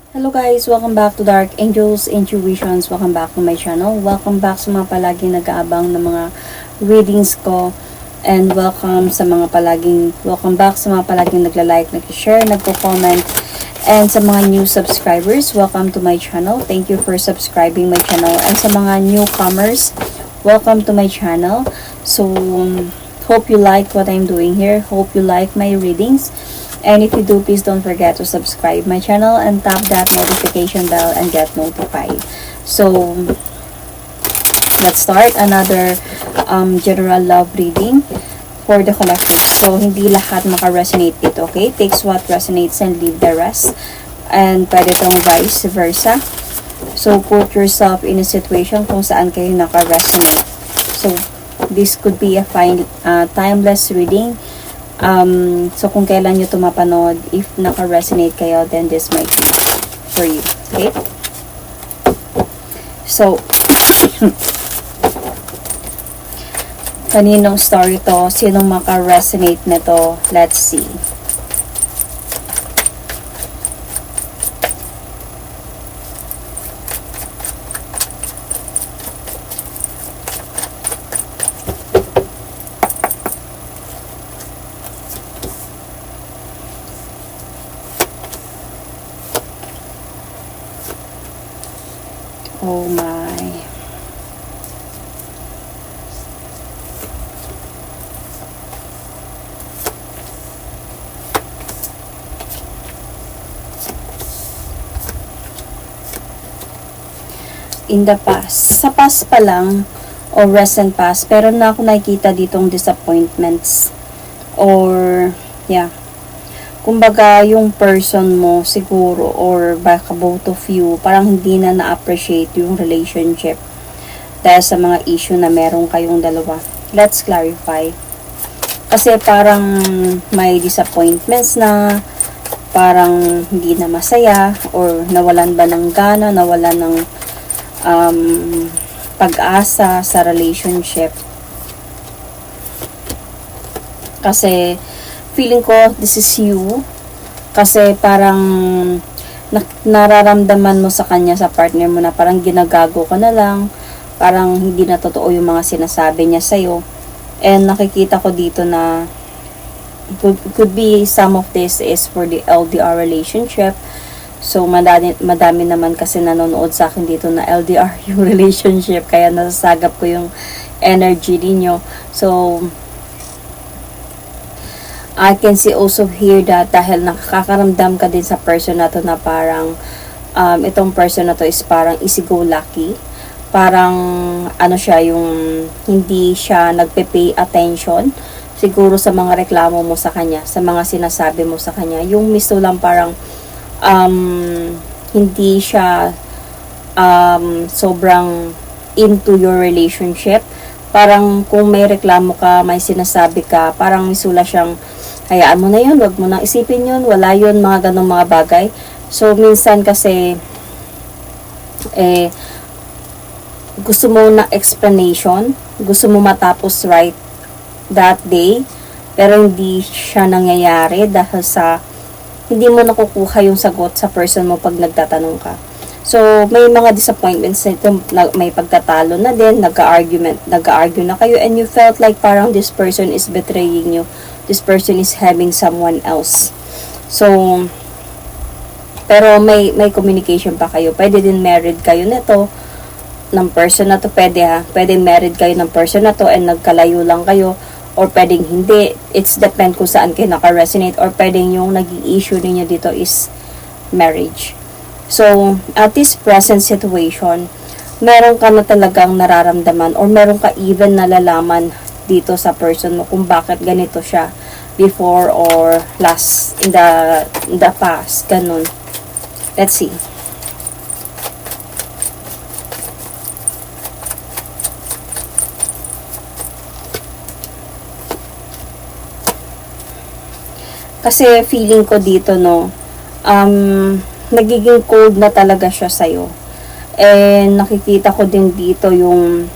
Hello guys, welcome back to Dark Angels Intuitions. Welcome back to my channel. Welcome back sa mga palaging nag-aabang ng mga readings ko. And welcome back sa mga palaging nagla-like, nag-share, nagko-comment. And sa mga new subscribers, welcome to my channel. Thank you for subscribing my channel. And sa mga newcomers, welcome to my channel. So, hope you like what I'm doing here. Hope you like my readings. And if you do, please don't forget to subscribe my channel and tap that notification bell and get notified. So, let's start another general love reading for the collective. So, hindi lahat maka-resonate dito, okay? Takes what resonates and leave the rest. And pwede tong vice versa. So, put yourself in a situation kung saan kayo naka-resonate. So, this could be a timeless reading. So kung kailan nyo ito mapanood, if naka-resonate kayo, then this might be for you. Okay? So, kaninong story to? Sinong maka-resonate nito? Let's see. Oh my. In the past. Sa past pa lang, or recent past, pero na ako nakikita ditong disappointments. Or, yeah. Kumbaga, yung person mo siguro, or baka both of you, parang hindi na na-appreciate yung relationship dahil sa mga issue na meron kayong dalawa. Let's clarify. Kasi parang may disappointments na, parang hindi na masaya, or nawalan ba ng gana, nawalan ng pag-asa sa relationship. Kasi feeling ko this is you, kasi parang nararamdaman mo sa kanya, sa partner mo, na parang ginagago ka na lang, parang hindi na totoo yung mga sinasabi niya sa'yo. And nakikita ko dito na could be some of this is for the LDR relationship. So madami naman kasi nanonood sa akin dito na LDR yung relationship, kaya nasasagap ko yung energy ninyo. So I can see also here that dahil nakakaramdam ka din sa person na to na parang itong person na to is parang easy-go-lucky. Parang ano siya, yung hindi siya nagpe-pay attention siguro sa mga reklamo mo sa kanya, sa mga sinasabi mo sa kanya. Yung misto lang parang hindi siya sobrang into your relationship. Parang kung may reklamo ka, may sinasabi ka, parang misula siyang hayaan mo na yun, wag mo nang isipin yun, wala yun, mga ganong mga bagay. So, minsan kasi, gusto mo na explanation, gusto mo matapos right that day, pero hindi siya nangyayari dahil sa, hindi mo nakukuha yung sagot sa person mo pag nagtatanong ka. So, may mga disappointments nito, may pagtatalo na din, nag-argue na kayo, and you felt like parang this person is betraying you. This person is having someone else. So, pero may communication pa kayo. Pwede din married kayo nito, ng person na to, pwede married kayo ng person na to, and nagkalayo lang kayo, or pwedeng hindi. It's depend kung saan kayo naka-resonate, or pwedeng yung naging issue ninyo dito is marriage. So, at this present situation, meron ka na talagang nararamdaman, or meron ka even nalalaman dito sa person mo kung bakit ganito siya before or last in the past, ganun. Let's see. Kasi feeling ko dito, no, nagiging cold na talaga siya sa'yo. And nakikita ko din dito yung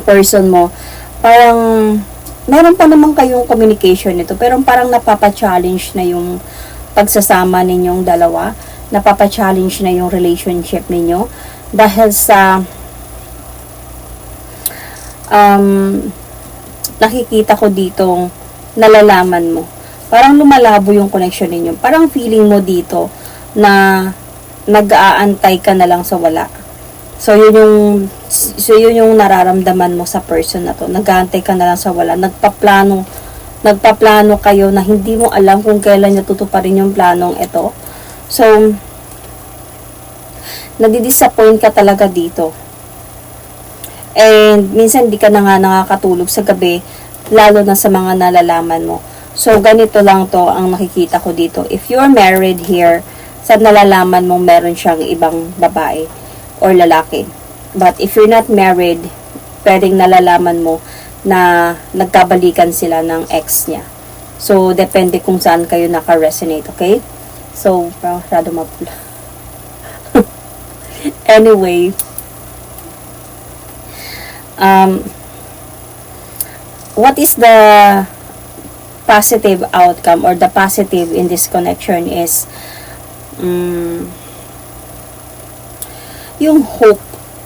person mo, parang meron pa naman kayong communication nito, pero parang napapa-challenge na yung pagsasama ninyong dalawa. Napapa-challenge na yung relationship ninyo dahil sa nakikita ko ditong nalalaman mo. Parang lumalabo yung connection ninyo. Parang feeling mo dito na nag-aantay ka na lang sa wala. So yun yung nararamdaman mo sa person na to. Nag-aantay ka na lang sa wala. Nagpaplano kayo na hindi mo alam kung kailan niya tutuparin yung planong ito. So nadi-disappoint ka talaga dito. And minsan di ka na nga nakakatulog sa gabi, lalo na sa mga nalalaman mo. So, ganito lang to ang nakikita ko dito. If you're married here, sa nalalaman mo meron siyang ibang babae or lalaki. But if you're not married, pwedeng nalalaman mo na nagkabalikan sila ng ex niya. So, depende kung saan kayo naka-resonate, okay? So, masyado mapula. Anyway, what is the positive outcome or the positive in this connection is yung hope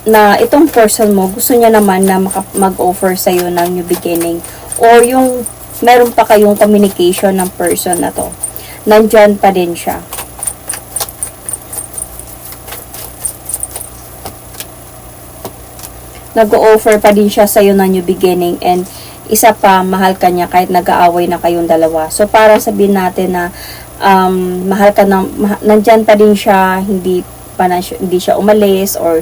na itong person mo gusto niya naman na mag-offer sa'yo ng new beginning, or yung meron pa kayong communication ng person na to, nandyan pa din siya. Nag-o-offer pa din siya sa'yo ng new beginning, and isa pa, mahal ka niya kahit nag-aaway na kayong dalawa. So, para sabihin natin na mahal ka na, nandyan pa din siya, hindi siya umalis or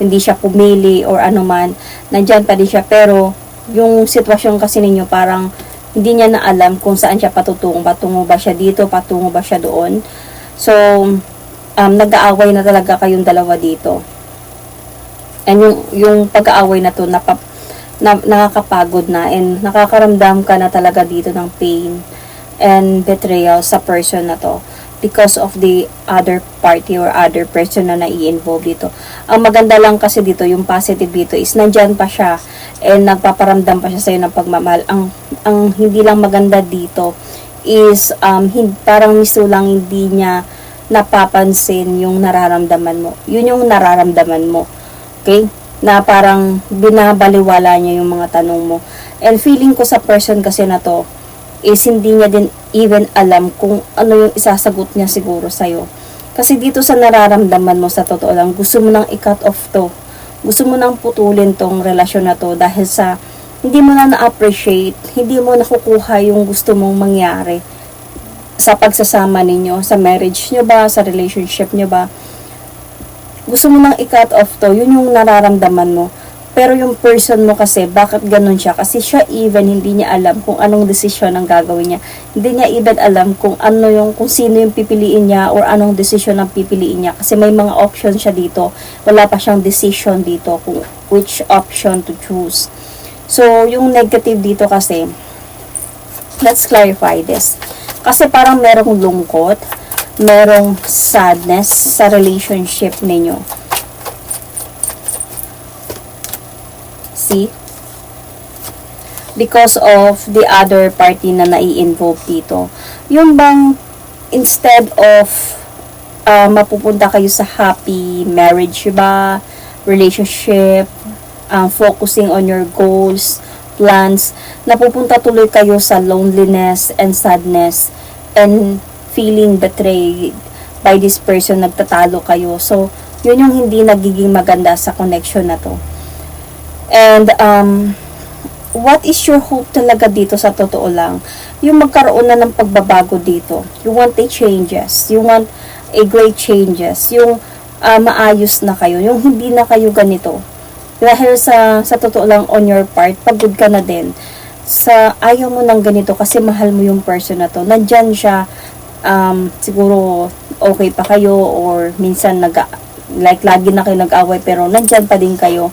hindi siya pumili or ano man, nandyan pa din siya. Pero, yung sitwasyon kasi ninyo, parang hindi niya na alam kung saan siya patutungo. Patungo ba siya dito, patungo ba siya doon. So, nag-aaway na talaga kayong dalawa dito. And yung pag-aaway na to, nakakapagod na, and nakakaramdam ka na talaga dito ng pain and betrayal sa person na to because of the other party or other person na nai-involve dito. Ang maganda lang kasi dito, yung positive dito is nandyan pa siya and nagpaparamdam pa siya sa'yo ng pagmamahal. Ang hindi lang maganda dito is parang misto lang hindi niya napapansin yung nararamdaman mo. Yun yung nararamdaman mo. Okay? Na parang binabaliwala niya yung mga tanong mo. And feeling ko sa person kasi na to is hindi niya din even alam kung ano yung isasagot niya siguro sa'yo. Kasi dito sa nararamdaman mo, sa totoo lang, gusto mo nang i-cut off to. Gusto mo nang putulin tong relasyon na to dahil sa hindi mo na na-appreciate, hindi mo nakukuha yung gusto mong mangyari sa pagsasama ninyo, sa marriage nyo ba, sa relationship nyo ba. Gusto mo nang i-cut off to, yun yung nararamdaman mo. Pero yung person mo kasi, bakit ganun siya? Kasi siya even hindi niya alam kung anong desisyon ang gagawin niya. Hindi niya even alam kung sino yung pipiliin niya or anong desisyon ang pipiliin niya. Kasi may mga option siya dito. Wala pa siyang decision dito kung which option to choose. So, yung negative dito kasi, let's clarify this. Kasi parang merong lungkot, merong sadness sa relationship ninyo. See? Because of the other party na nai-involve dito. Yung bang instead of mapupunta kayo sa happy marriage ba, relationship, focusing on your goals, plans, napupunta tuloy kayo sa loneliness and sadness and feeling betrayed by this person, nagtatalo kayo. So, yun yung hindi nagiging maganda sa connection na to. And, what is your hope talaga dito sa totoo lang? Yung magkaroon na ng pagbabago dito. You want a changes. You want a great changes. Yung maayos na kayo. Yung hindi na kayo ganito. Dahil sa totoo lang on your part, pagod ka na din. Ayaw mo ng ganito kasi mahal mo yung person na to. Nandyan siya, siguro okay pa kayo or minsan lagi na kayo nag-away pero nandyan pa din kayo.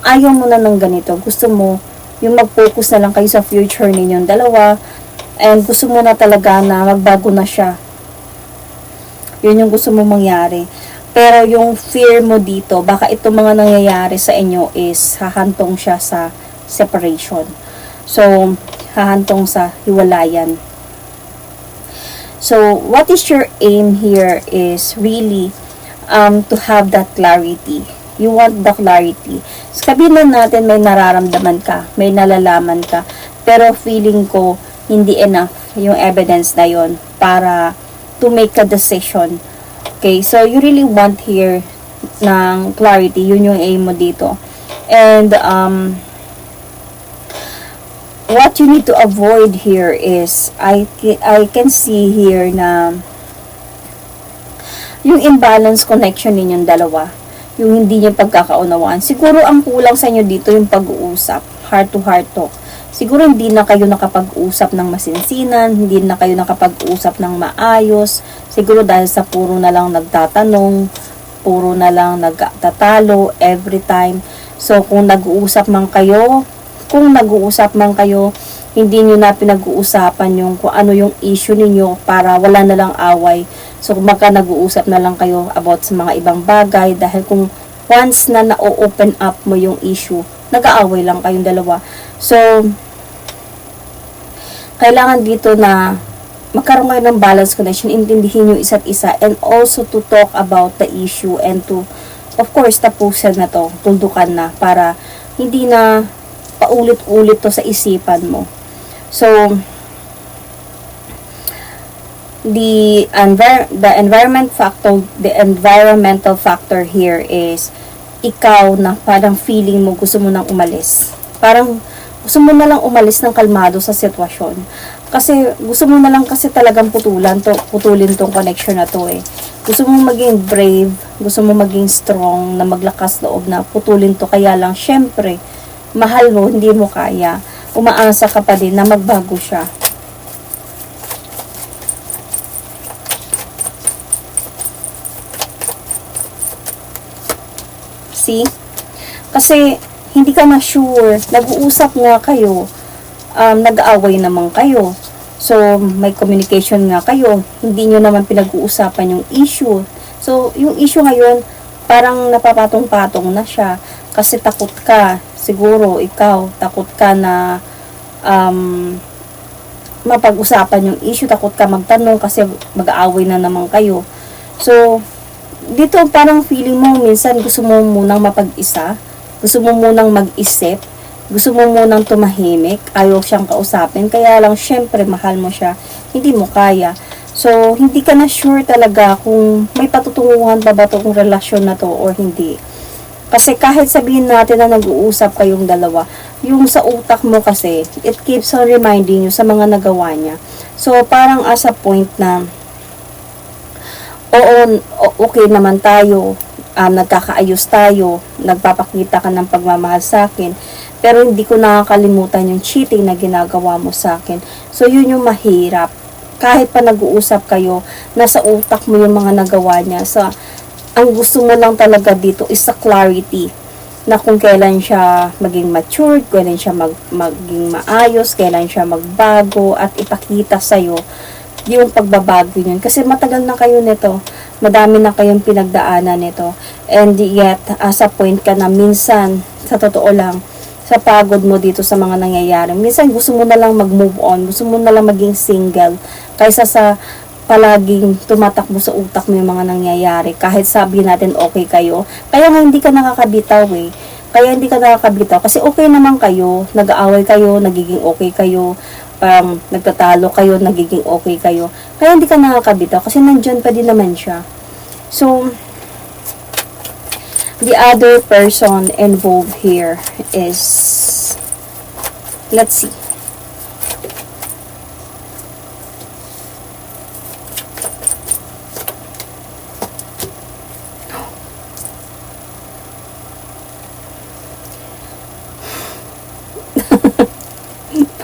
Ayaw mo na ng ganito. Gusto mo yung mag-focus na lang kayo sa future ninyong dalawa and gusto mo na talaga na magbago na siya. Yun yung gusto mo mangyari. Pero yung fear mo dito, baka itong mga nangyayari sa inyo is hahantong siya sa separation. So, hahantong sa hiwalayan. So, what is your aim here is really to have that clarity. You want the clarity. Sabihin natin may nararamdaman ka, may nalalaman ka, pero feeling ko hindi enough yung evidence na yon para to make a decision. Okay, so you really want here ng clarity, yun yung aim mo dito. And what you need to avoid here is I can see here na yung imbalance connection ninyong dalawa, yung hindi niyo pagkakaunawaan. Siguro ang kulang sa inyo dito yung pag-uusap, heart to heart talk. Siguro hindi na kayo nakapag-usap ng masinsinan, hindi na kayo nakapag-usap ng maayos. Siguro dahil sa puro na lang nagtatanong, puro na lang nagtatalo every time. So kung nag-uusap man kayo, hindi nyo na pinag-uusapan yung kung ano yung issue ninyo para wala na lang away. So, magka nag-uusap na lang kayo about sa mga ibang bagay dahil kung once na na-open up mo yung issue, nag-aaway lang kayong dalawa. So, kailangan dito na magkaroon kayo ng balance connection, intindihin yung isa't isa, and also to talk about the issue and to, of course, tapusin na to, tuldukan na para hindi na paulit-ulit to sa isipan mo. So, the environmental factor here is ikaw na parang feeling mo gusto mo nang umalis. Parang gusto mo na lang umalis ng kalmado sa sitwasyon. Kasi gusto mo na lang kasi talagang putulin tong connection na to eh. Gusto mo maging brave, gusto mo maging strong, na maglakas loob na putulin to, kaya lang syempre mahal mo, hindi mo kaya. Umaasa ka pa din na magbago siya. See? Kasi, hindi ka na sure. Nag-uusap nga kayo. Nag-aaway naman kayo. So, may communication nga kayo. Hindi nyo naman pinag-uusapan yung issue. So, yung issue ngayon, parang napapatong-patong na siya. Kasi takot ka. Siguro, ikaw, takot ka na mapag-usapan yung issue. Takot ka magtanong kasi mag-aaway na naman kayo. So, dito parang feeling mo, minsan gusto mo munang mapag-isa. Gusto mo munang mag-isip. Gusto mo munang tumahimik. Ayaw siyang kausapin. Kaya lang, syempre, mahal mo siya. Hindi mo kaya. So, hindi ka na sure talaga kung may patutunguhan pa ba itong relasyon na to or hindi. Kasi kahit sabihin natin na nag-uusap kayong dalawa, yung sa utak mo kasi, it keeps on reminding you sa mga nagawa niya. So, parang as a point na, oo, okay naman tayo, nagkakaayos tayo, nagpapakita ka ng pagmamahal sa akin, pero hindi ko nakakalimutan yung cheating na ginagawa mo sa akin. So, yun yung mahirap. Kahit pa nag-uusap kayo, nasa utak mo yung mga nagawa niya. So, ang gusto mo lang talaga dito is sa clarity na kung kailan siya maging matured, kailan siya maging maayos, kailan siya magbago at ipakita sa'yo yung pagbabago niyan. Kasi matagal na kayo nito, madami na kayong pinagdaanan nito, and yet, as a point ka na minsan, sa totoo lang, sa pagod mo dito sa mga nangyayari, minsan gusto mo na lang mag-move on, gusto mo na lang maging single, kaysa sa palaging tumatakbo sa utak mo yung mga nangyayari. Kahit sabi natin okay kayo, kaya nga hindi ka nakakabitaw eh. Kaya hindi ka nakakabitaw kasi okay naman kayo, nag-aaway kayo, nagiging okay kayo, nagtatalo kayo, nagiging okay kayo. Kaya hindi ka nakakabitaw kasi nandyan pa din naman siya. So, the other person involved here is, let's see.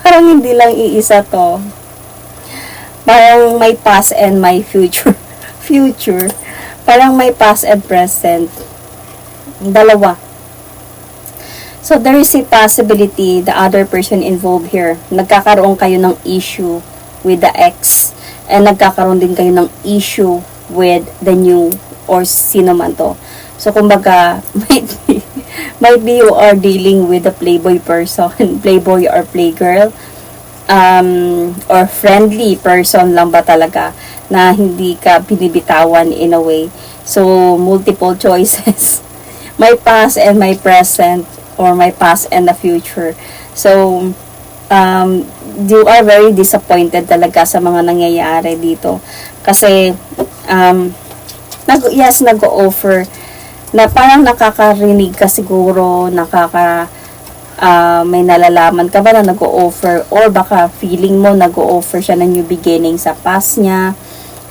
Parang hindi lang iisa to. Parang may past and may future. Future. Parang may past and present. Dalawa. So, there is a possibility the other person involved here, nagkakaroon kayo ng issue with the ex, and nagkakaroon din kayo ng issue with the new or sino man to. So, kumbaga, might be you are dealing with a playboy person, playboy or playgirl, or friendly person lang ba talaga na hindi ka binibitawan in a way. So, multiple choices. My past and my present, or my past and the future. So, you are very disappointed talaga sa mga nangyayari dito. Kasi, nag-offer na parang nakakarinig ka siguro, may nalalaman ka ba na nag-o-offer, or baka feeling mo nag-o-offer siya ng new beginning sa past niya,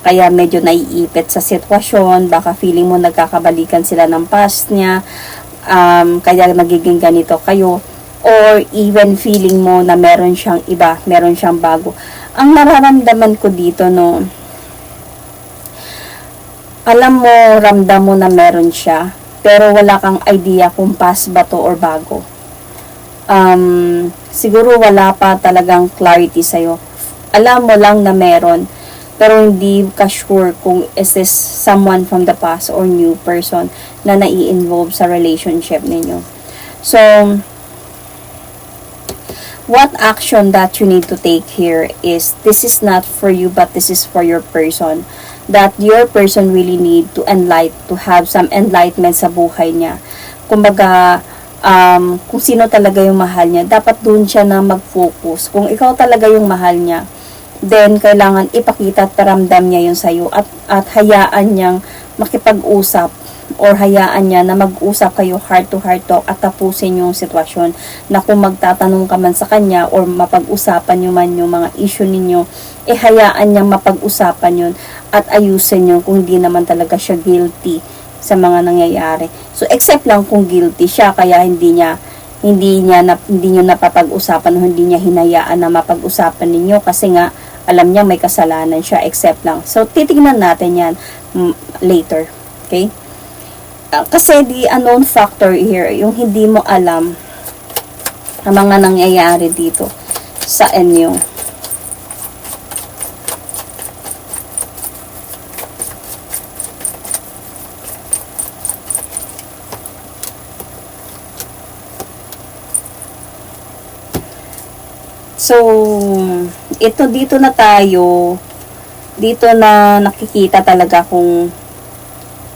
kaya medyo naiipit sa sitwasyon, baka feeling mo nagkakabalikan sila ng past niya, kaya nagiging ganito kayo, or even feeling mo na meron siyang iba, meron siyang bago. Ang nararamdaman ko dito, no, alam mo, ramdam mo na meron siya, pero wala kang idea kung past ba to or bago. Siguro wala pa talagang clarity sa'yo. Alam mo lang na meron, pero hindi ka sure kung is this someone from the past or new person na nai-involve sa relationship ninyo. So, what action that you need to take here is, this is not for you, but this is for your person. That your person really need to have some enlightenment sa buhay niya. Kumbaga, kung sino talaga yung mahal niya, dapat doon siya na mag-focus. Kung ikaw talaga yung mahal niya, then kailangan ipakita at paramdam niya yun sa'yo, at hayaan niyang makipag-usap, or hayaan niya na mag-usap kayo heart to heart talk at tapusin yung sitwasyon, na kung magtatanong ka man sa kanya or mapag-usapan nyo man yung mga issue ninyo, hayaan niyang mapag-usapan yun at ayusin nyo kung di naman talaga siya guilty sa mga nangyayari. So, except lang kung guilty siya, kaya hindi nyo napapag-usapan, o hindi niya hinayaan na mapag-usapan ninyo kasi nga alam niya may kasalanan siya, except lang. So, titignan natin yan later. Okay? Kasi the unknown factor here, yung hindi mo alam ang mga nangyayari dito sa inyo. So, dito na tayo, dito na nakikita talaga kung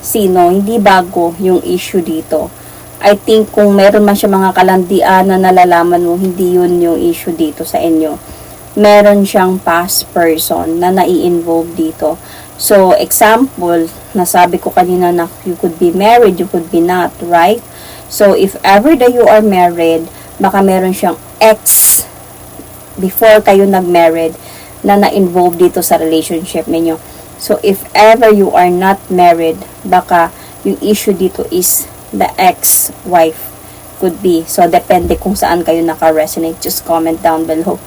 sino, hindi bago yung issue dito. I think kung meron man siya mga kalandian na nalalaman mo, hindi yun yung issue dito sa inyo. Meron siyang past person na nai-involve dito. So, example, nasabi ko kanina na you could be married, you could be not, right? So, if ever that you are married, baka meron siyang ex before kayo nag-married na na-involve dito sa relationship ninyo. So, if ever you are not married, baka yung issue dito is the ex-wife could be. So, depende kung saan kayo naka-resonate. Just comment down below.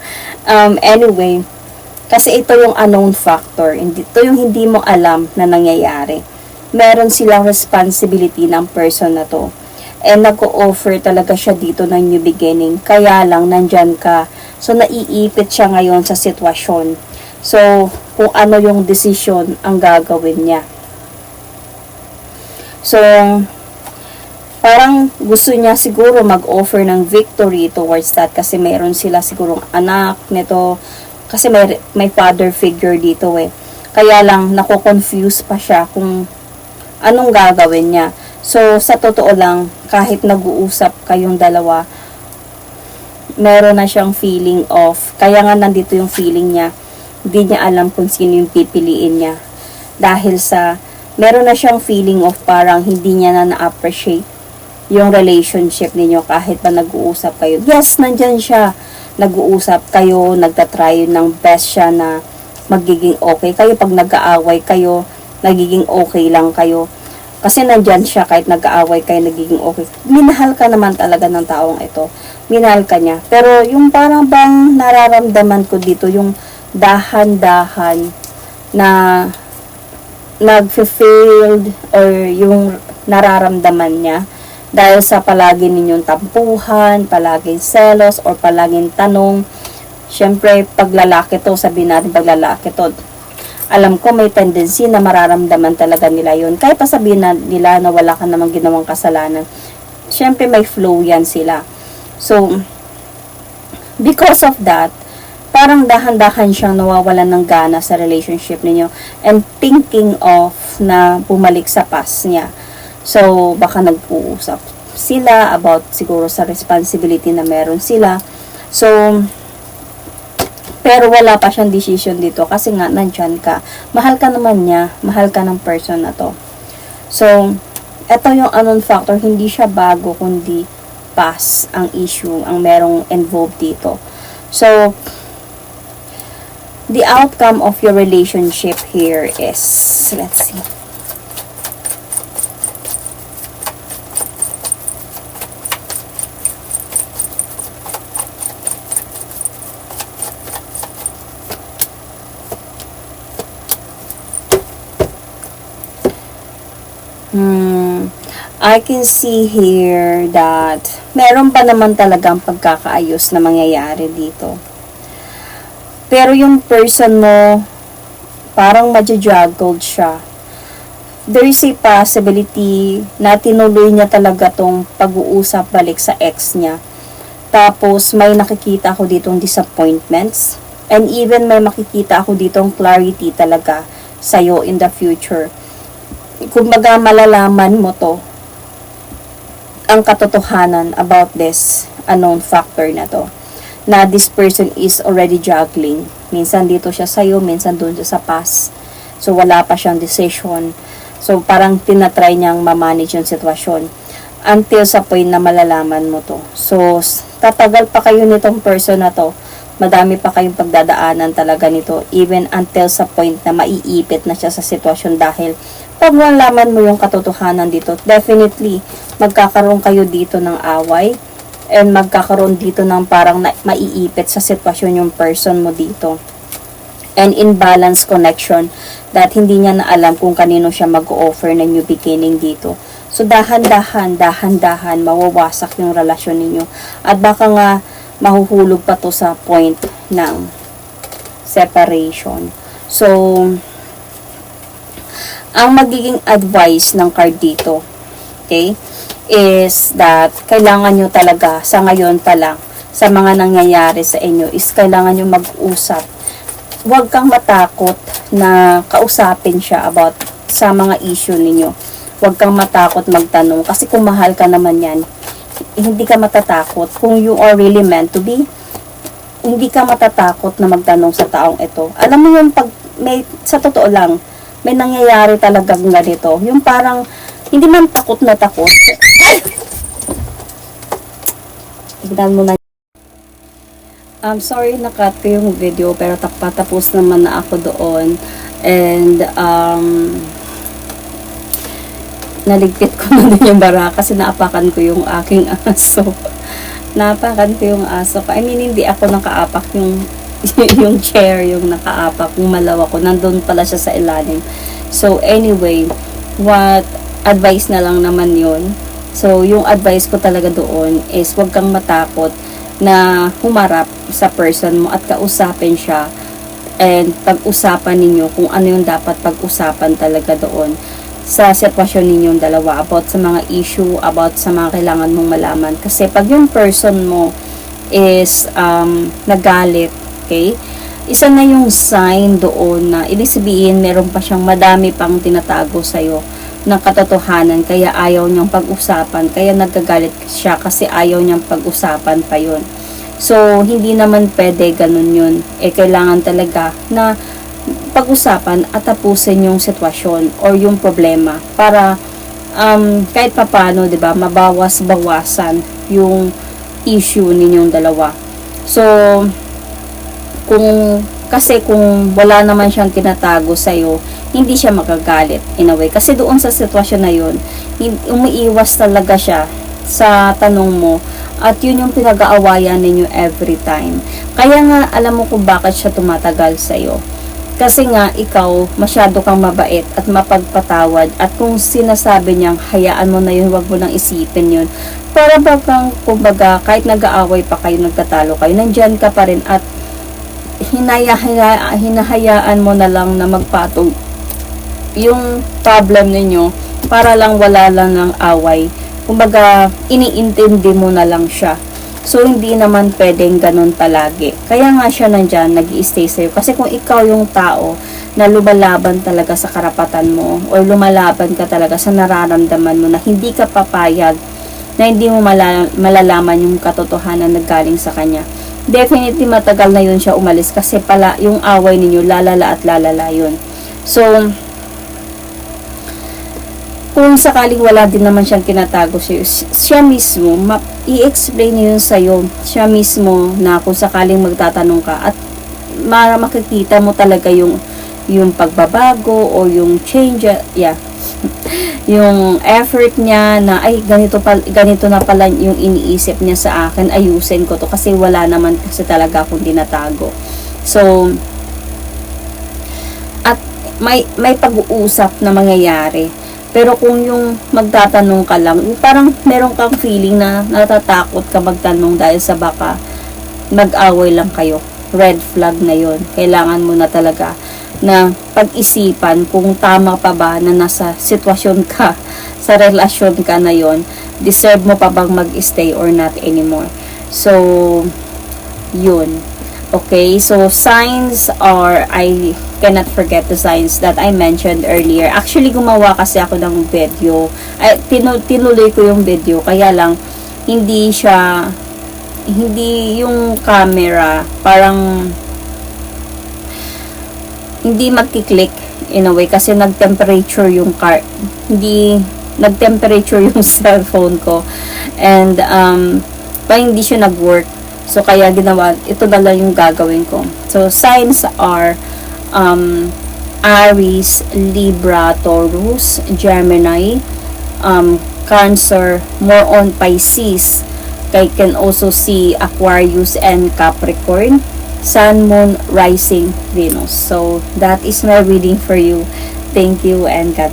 Anyway, kasi ito yung unknown factor. Ito yung hindi mo alam na nangyayari. Meron silang responsibility ng person na to. And nag-o-offer talaga siya dito ng new beginning. Kaya lang, nandyan ka. So, naiipit siya ngayon sa sitwasyon. So, kung ano yung decision ang gagawin niya. So, parang gusto niya siguro mag-offer ng victory towards that kasi mayroon sila sigurong anak nito. Kasi may father figure dito eh. Kaya lang, nako-confuse pa siya kung anong gagawin niya. So, sa totoo lang, kahit nag-uusap kayong dalawa, meron na siyang feeling of, kaya nga nandito yung feeling niya, hindi niya alam kung sino yung pipiliin niya. Dahil sa, meron na siyang feeling of parang hindi niya na-appreciate yung relationship ninyo kahit pa nag-uusap kayo. Yes, nandyan siya. Nag-uusap kayo, nagtatry ng best siya na magiging okay kayo. Pag nag-aaway kayo, nagiging okay lang kayo. Kasi nandyan siya kahit nag-aaway kayo, nagiging okay. Minahal ka naman talaga ng taong ito. Minahal ka niya. Pero yung parang bang nararamdaman ko dito, yung dahan-dahan na nag-failed or yung nararamdaman niya dahil sa palagi ninyong tampuhan, palaging selos, or palaging tanong. Siyempre, pag lalaki to, sabihin natin pag lalaki to, alam ko may tendency na mararamdaman talaga nila yun. Kahit pa sabihin na nila na wala ka namang ginawang kasalanan, siyempre may flow yan sila. So, because of that, parang dahan-dahan siyang nawawalan ng gana sa relationship ninyo and thinking of na bumalik sa past niya. So, baka nag-uusap sila about siguro sa responsibility na meron sila. So, pero wala pa siyang decision dito kasi nga nandyan ka. Mahal ka naman niya, mahal ka ng person na to. So, eto yung unknown factor, hindi siya bago kundi past ang issue, ang merong involved dito. So, the outcome of your relationship here is, let's see. I can see here that meron pa naman talagang pagkakaayos na mangyayari dito. Pero yung person mo, parang majujuggled siya. There is a possibility na tinuloy niya talaga tong pag-uusap balik sa ex niya. Tapos may nakikita ako ditong disappointments. And even may makikita ako ditong clarity talaga sa'yo in the future. Kumbaga malalaman mo to, ang katotohanan about this unknown factor na to, na this person is already juggling. Minsan dito siya sa'yo, minsan doon siya sa past. So wala pa siyang decision. So parang tinatry niyang ma-manage yung sitwasyon until sa point na malalaman mo to. So tatagal pa kayo nitong person na to, madami pa kayong pagdadaanan talaga nito, even until sa point na maiipit na siya sa sitwasyon. Dahil pag malaman mo yung katotohanan dito, definitely magkakaroon kayo dito ng away and magkakaroon dito ng parang maiipit sa sitwasyon yung person mo dito. And imbalance connection that hindi niya na alam kung kanino siya mag-offer na new beginning dito. So dahan-dahan mawawasak yung relasyon ninyo. At baka nga mahuhulog pa to sa point ng separation. So, ang magiging advice ng card dito, okay, is that kailangan nyo talaga sa ngayon pa lang, sa mga nangyayari sa inyo, is kailangan nyo mag-usap. Huwag kang matakot na kausapin siya about sa mga issue ninyo. Huwag kang matakot magtanong kasi kung mahal ka naman yan, hindi ka matatakot. Kung you are really meant to be, hindi ka matatakot na magtanong sa taong ito. Alam mo yung pag may, sa totoo lang, may nangyayari talagang ganito. Yung parang, hindi man takot na takot. Tignan mo na. Sorry nakat ko yung video, pero patapos naman na ako doon. And, naligpit ko na din yung bara kasi naapakan ko yung aking aso. Naapakan ko yung aso ko. I mean, hindi ako nakaapak yung yung chair, yung nakaapak, yung malawa ko, nandun pala siya sa ilalim. So, anyway, what advice na lang naman yun. So, yung advice ko talaga doon is huwag kang matakot na humarap sa person mo at kausapin siya and pag-usapan ninyo kung ano yung dapat pag-usapan talaga doon sa sitwasyon ninyong dalawa about sa mga issue, about sa mga kailangan mong malaman. Kasi pag yung person mo is nagalit, okay, isa na yung sign doon na ibig sabihin meron pa siyang madami pang tinatago sa'yo ng katotohanan, kaya ayaw niyang pag-usapan, kaya nagagalit siya kasi ayaw niyang pag-usapan pa yun. So, hindi naman pwede ganun yun. Kailangan talaga na pag-usapan at tapusin yung sitwasyon or yung problema para kahit papano, 'di ba, mabawas-bawasan yung issue ninyong dalawa. So, kung wala naman siyang tinatago sa'yo, hindi siya magagalit in a way. Kasi doon sa sitwasyon na yun, umiiwas talaga siya sa tanong mo at yun yung pinag-aawayan ninyo every time. Kaya nga, alam mo kung bakit siya tumatagal sa'yo. Kasi nga, ikaw, masyado kang mabait at mapagpatawad at kung sinasabi niyang hayaan mo na yun, wag mo nang isipin yun. Para bagang, kumbaga, kahit nag-aaway pa kayo, nagtatalo kayo, nandyan ka pa rin at hinahayaan mo na lang na magpatong yung problem ninyo para lang wala lang ng away. Kumbaga, iniintindi mo na lang siya. So, hindi naman pwedeng ganun palagi. Kaya nga siya nandyan, nag-i-stay sa'yo. Kasi kung ikaw yung tao na lumalaban talaga sa karapatan mo, or lumalaban ka talaga sa nararamdaman mo na hindi ka papayag, na hindi mo malalaman yung katotohanan na galing sa kanya, definitely matagal na yun siya umalis kasi pala yung away ninyo lalala at lalala yun. So, kung sakaling wala din naman siyang kinatago sa'yo, siya mismo, i-explain niya yun sa'yo, siya mismo na kung sakaling magtatanong ka at makikita mo talaga yung pagbabago o yung change, yung effort niya na ay ganito na pala yung iniisip niya sa akin, ayusin ko to kasi wala naman kasi talaga akong tinatago. So, at may pag-uusap na mangyayari. Pero kung yung magtatanong ka lang, parang meron kang feeling na natatakot ka magtanong dahil sa baka mag-away lang kayo. Red flag na yon. Kailangan mo na talaga na pag-isipan kung tama pa ba na nasa sitwasyon ka, sa relasyon ka na yon. Deserve mo pa bang mag-stay or not anymore. So, yun. Okay, so signs are, I cannot forget the signs that I mentioned earlier. Actually, gumawa kasi ako ng video. Tinuloy ko yung video, kaya lang, hindi yung camera, parang, hindi magkiklik in a way, kasi nag-temperature yung nag-temperature yung cellphone ko. And, parang hindi siya nag-work. So, kaya ito na lang yung gagawin ko. So, signs are Aries, Libra, Taurus, Gemini, Cancer, more on Pisces. I can also see Aquarius and Capricorn, Sun, Moon, Rising, Venus. So, that is my reading for you. Thank you and God